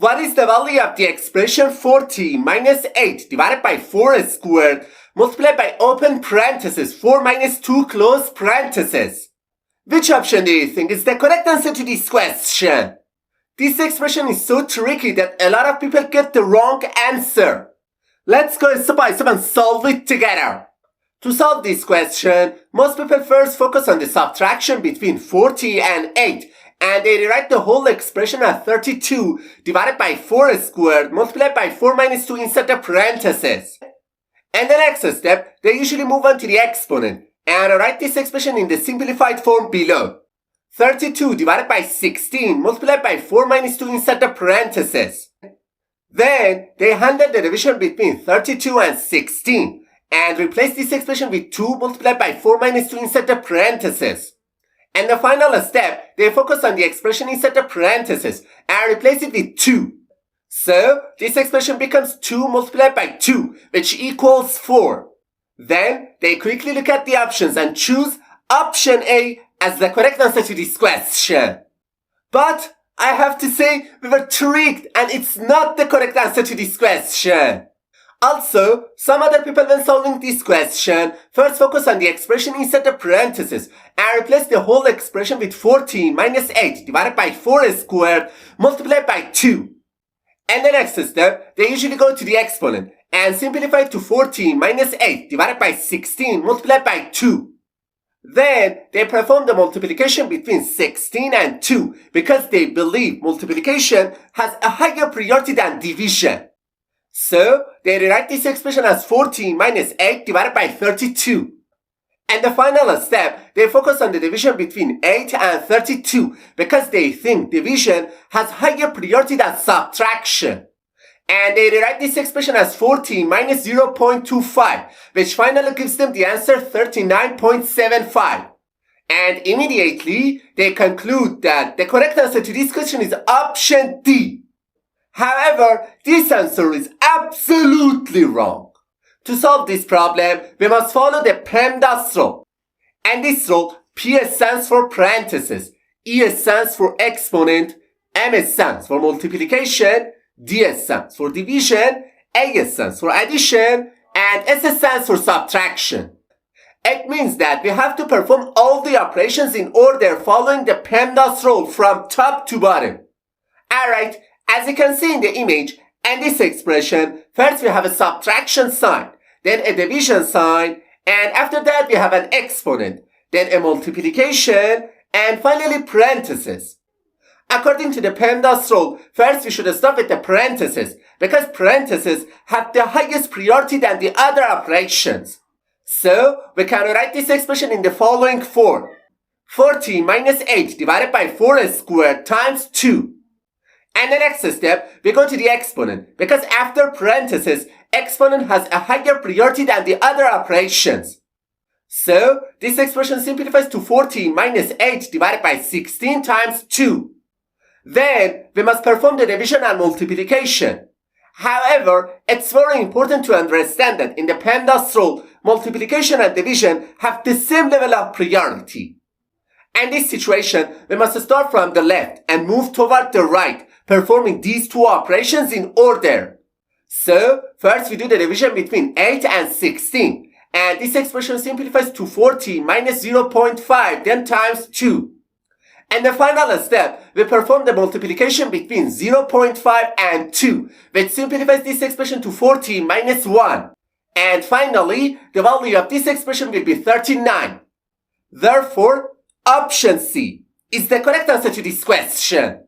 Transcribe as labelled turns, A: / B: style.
A: What is the value of the expression 40 minus 8 divided by 4 squared multiplied by open parenthesis 4 minus 2 close parenthesis? Which option do you think is the correct answer to this question? This expression is so tricky that a lot of people get the wrong answer. Let's go step by step and solve it together. To solve this question, most people first focus on the subtraction between 40 and 8, and they rewrite the whole expression as 32 divided by 4 squared multiplied by 4 minus 2 inside the parentheses. And the next step, they usually move on to the exponent and write this expression in the simplified form below. 32 divided by 16 multiplied by 4 minus 2 inside the parentheses. Then, they handle the division between 32 and 16 and replace this expression with 2 multiplied by 4 minus 2 inside the parentheses. And the final step, they focus on the expression inside the parentheses and replace it with 2. So, this expression becomes 2 multiplied by 2, which equals 4. Then, they quickly look at the options and choose option A as the correct answer to this question. But, I have to say, we were tricked and it's not the correct answer to this question. Also, some other people when solving this question first focus on the expression inside the parentheses and replace the whole expression with 14 minus 8 divided by 4 squared multiplied by 2. And the next step, they usually go to the exponent and simplify to 14 minus 8 divided by 16 multiplied by 2. Then, they perform the multiplication between 16 and 2 because they believe multiplication has a higher priority than division. So, they rewrite this expression as 14 minus 8 divided by 32. And the final step, they focus on the division between 8 and 32 because they think division has higher priority than subtraction. And they rewrite this expression as 14 minus 0.25, which finally gives them the answer 39.75. And immediately, they conclude that the correct answer to this question is option D. However, this answer is absolutely wrong. To solve this problem, we must follow the PEMDAS rule. And this rule, P stands for parentheses, E stands for exponent, M stands for multiplication, D stands for division, A stands for addition, and S stands for subtraction. It means that we have to perform all the operations in order following the PEMDAS rule from top to bottom. Alright, as you can see in the image and this expression, first we have a subtraction sign, then a division sign, and after that we have an exponent, then a multiplication, and finally parentheses. According to the PEMDAS rule, first we should start with the parentheses because parentheses have the highest priority than the other operations. So, we can write this expression in the following form. 40 minus 8 divided by 4 squared times 2. And the next step, we go to the exponent because after parentheses, exponent has a higher priority than the other operations. So, this expression simplifies to 14 minus 8 divided by 16 times 2. Then, we must perform the division and multiplication. However, it's very important to understand that in the PEMDAS rule, multiplication and division have the same level of priority. In this situation, we must start from the left and move toward the right, performing these two operations in order. So, first we do the division between 8 and 16, and this expression simplifies to 40 minus 0.5, then times 2. And the final step, we perform the multiplication between 0.5 and 2, which simplifies this expression to 40 minus 1. And finally, the value of this expression will be 39. Therefore, option C is the correct answer to this question.